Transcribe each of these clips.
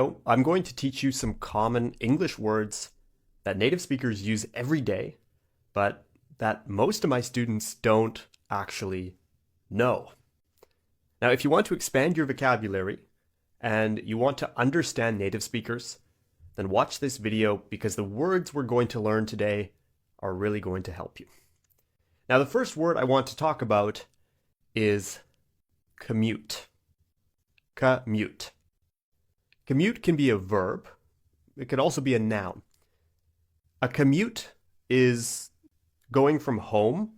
So I'm going to teach you some common English words that native speakers use every day, but that most of my students don't actually know. Now, if you want to expand your vocabulary and you want to understand native speakers, then watch this video because the words we're going to learn today are really going to help you. Now, the first word I want to talk about is commute. Commute. Commute can be a verb. It could also be a noun. A commute is going from home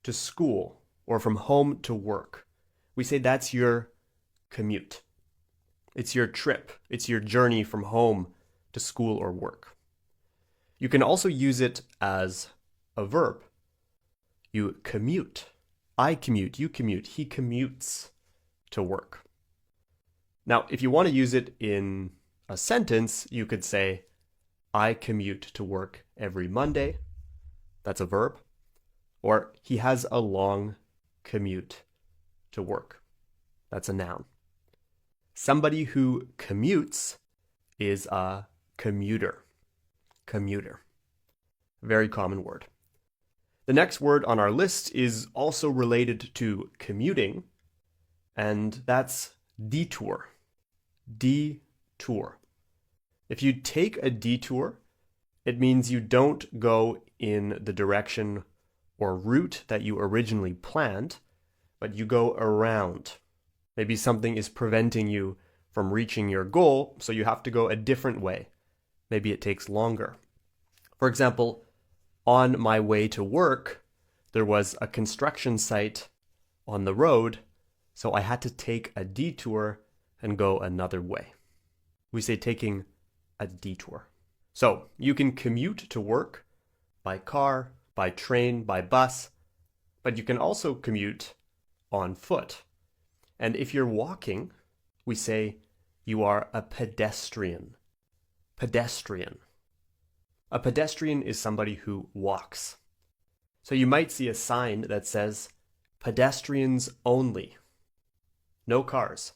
to school or from home to work. We say that's your commute. It's your trip. It's your journey from home to school or work. You can also use it as a verb. You commute. I commute, you commute, he commutes to work. Now, if you want to use it in a sentence, you could say, I commute to work every Monday. That's a verb. Or he has a long commute to work. That's a noun. Somebody who commutes is a commuter. Commuter. Very common word. The next word on our list is also related to commuting, and that's detour. Detour. If you take a detour, it means you don't go in the direction or route that you originally planned, but you go around. Maybe something is preventing you from reaching your goal, so you have to go a different way. Maybe it takes longer. For example, on my way to work, there was a construction site on the road, so I had to take a detour and go another way. We say taking a detour. So you can commute to work by car, by train, by bus, but you can also commute on foot. And if you're walking, we say you are a pedestrian. Pedestrian. A pedestrian is somebody who walks. So you might see a sign that says, pedestrians only. No cars,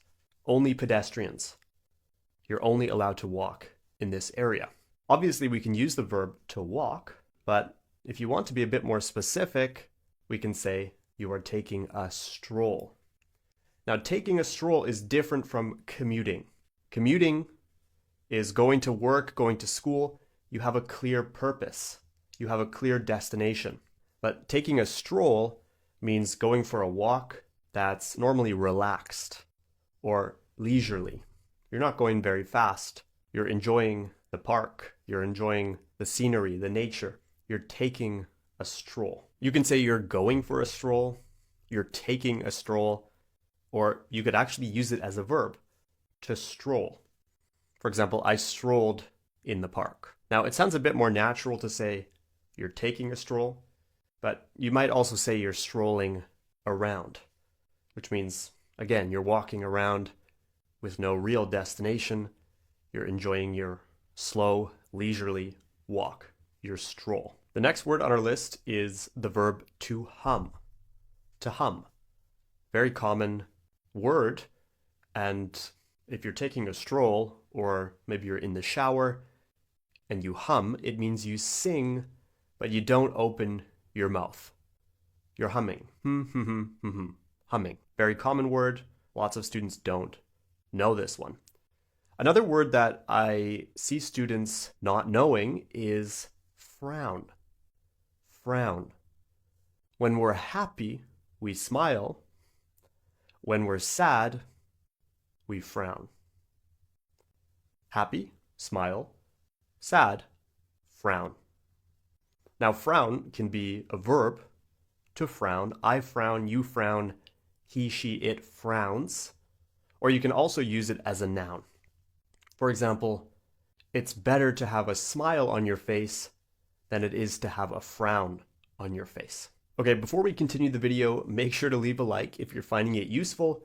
only pedestrians. You're only allowed to walk in this area. Obviously, we can use the verb to walk, but if you want to be a bit more specific, we can say you are taking a stroll. Now, taking a stroll is different from commuting. Commuting is going to work, going to school. You have a clear purpose. You have a clear destination. But taking a stroll means going for a walk that's normally relaxed or leisurely. You're not going very fast. You're enjoying the park. You're enjoying the scenery, the nature. You're taking a stroll. You can say you're going for a stroll, you're taking a stroll, or you could actually use it as a verb, to stroll. For example, I strolled in the park. Now, it sounds a bit more natural to say you're taking a stroll, but you might also say you're strolling around, which means, again, you're walking around with no real destination. You're enjoying your slow, leisurely walk, your stroll. The next word on our list is the verb to hum. To hum. Very common word, and if you're taking a stroll, or maybe you're in the shower and you hum, it means you sing, but you don't open your mouth. You're humming. Humming. Very common word. Lots of students don't know this one. Another word that I see students not knowing is frown. Frown. When we're happy, we smile. When we're sad, we frown. Happy, smile. Sad, frown. Now, frown can be a verb, to frown. I frown, you frown, he, she, it frowns. Or you can also use it as a noun. For example, it's better to have a smile on your face than it is to have a frown on your face. Okay, before we continue the video, make sure to leave a like if you're finding it useful.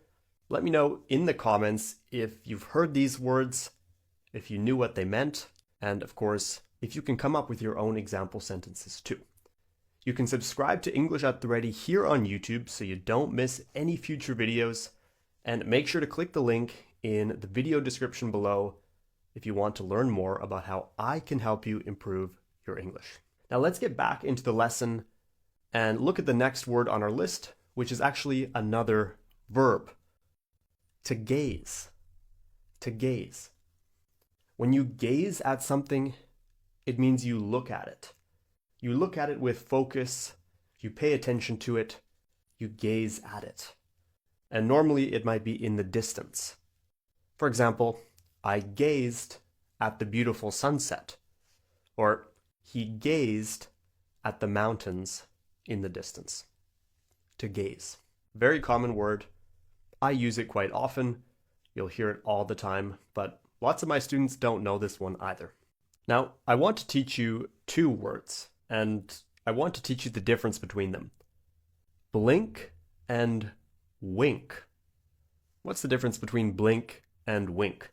Let me know in the comments if you've heard these words, if you knew what they meant, and of course, if you can come up with your own example sentences too. You can subscribe to English at the Ready here on YouTube so you don't miss any future videos, and make sure to click the link in the video description below if you want to learn more about how I can help you improve your English. Now let's get back into the lesson and look at the next word on our list, which is actually another verb. To gaze. To gaze. When you gaze at something, it means you look at it. You look at it with focus, you pay attention to it, you gaze at it. And normally it might be in the distance. For example, I gazed at the beautiful sunset. Or he gazed at the mountains in the distance. To gaze. Very common word. I use it quite often. You'll hear it all the time, but lots of my students don't know this one either. Now, I want to teach you two words, and I want to teach you the difference between them. Blink and wink. What's the difference between blink and wink?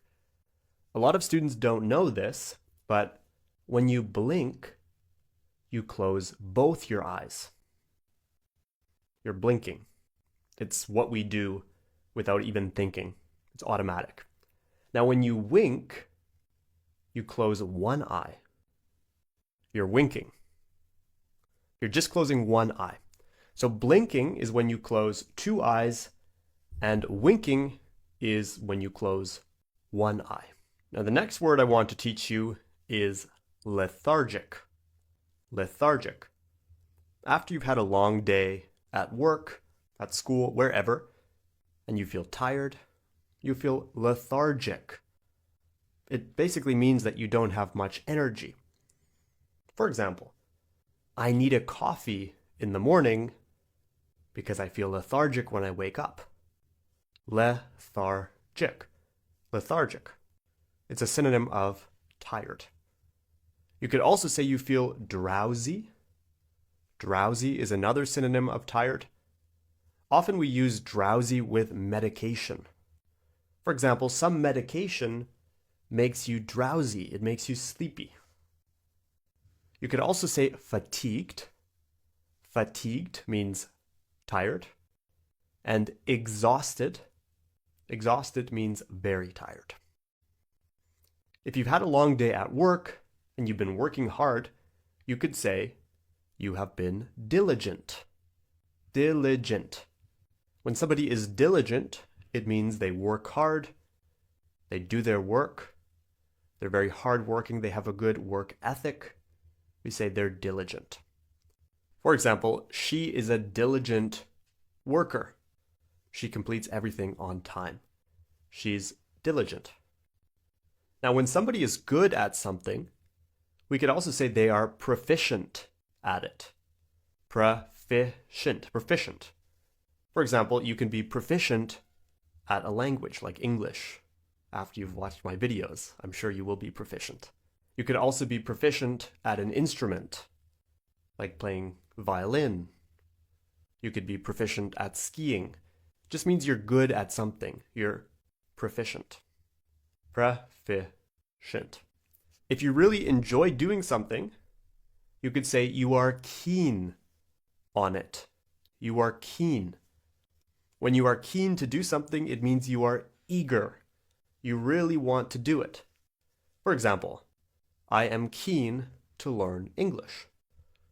A lot of students don't know this, but when you blink, you close both your eyes. You're blinking. It's what we do without even thinking. It's automatic. Now, when you wink, you close one eye. You're winking. You're just closing one eye. So blinking is when you close two eyes, and winking is when you close one eye. Now, the next word I want to teach you is lethargic. Lethargic. After you've had a long day at work, at school, wherever, and you feel tired, you feel lethargic. It basically means that you don't have much energy. For example, I need a coffee in the morning because I feel lethargic when I wake up. Lethargic. Lethargic. It's a synonym of tired. You could also say you feel drowsy. Drowsy is another synonym of tired. Often we use drowsy with medication. For example, some medication makes you drowsy. It makes you sleepy. You could also say fatigued. Fatigued means tired. And exhausted. Exhausted means very tired. If you've had a long day at work and you've been working hard, you could say you have been diligent. Diligent. When somebody is diligent, it means they work hard, they do their work, they're very hardworking, they have a good work ethic. We say they're diligent. For example, she is a diligent worker. She completes everything on time. She's diligent. Now, when somebody is good at something, we could also say they are proficient at it. Proficient. Proficient. For example, you can be proficient at a language like English. After you've watched my videos, I'm sure you will be proficient. You could also be proficient at an instrument, like playing violin. You could be proficient at skiing. It just means you're good at something. You're proficient. Proficient. If you really enjoy doing something, you could say you are keen on it. You are keen. When you are keen to do something, it means you are eager. You really want to do it. For example, I am keen to learn English.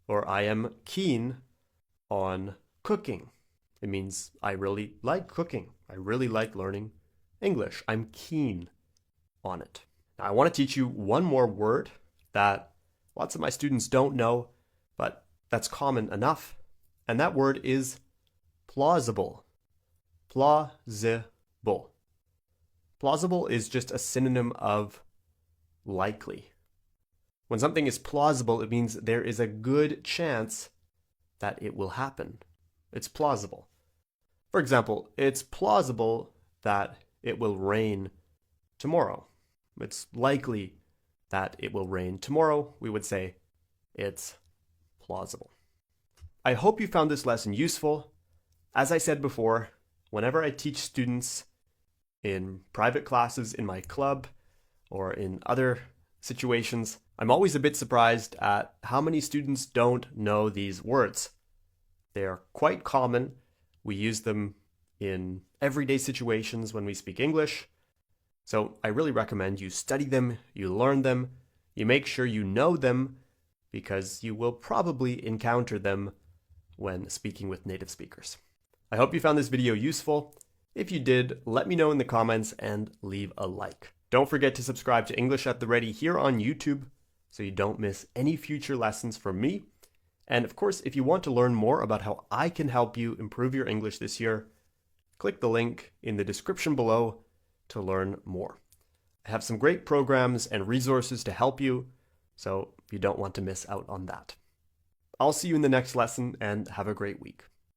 Or I am keen on cooking. It means I really like cooking. I really like learning English. I'm keen on it. Now, I want to teach you one more word that lots of my students don't know, but that's common enough. And that word is plausible. Plausible. Plausible is just a synonym of likely. When something is plausible, it means there is a good chance that it will happen. It's plausible. For example, it's plausible that it will rain tomorrow. It's likely that it will rain tomorrow. We would say it's plausible. I hope you found this lesson useful. As I said before, whenever I teach students in private classes, in my club, or in other situations, I'm always a bit surprised at how many students don't know these words. They are quite common. We use them in everyday situations when we speak English. So I really recommend you study them, you learn them, you make sure you know them, because you will probably encounter them when speaking with native speakers. I hope you found this video useful. If you did, let me know in the comments and leave a like. Don't forget to subscribe to English at the Ready here on YouTube so you don't miss any future lessons from me. And of course, if you want to learn more about how I can help you improve your English this year, click the link in the description below to learn more. I have some great programs and resources to help you, so you don't want to miss out on that. I'll see you in the next lesson and have a great week.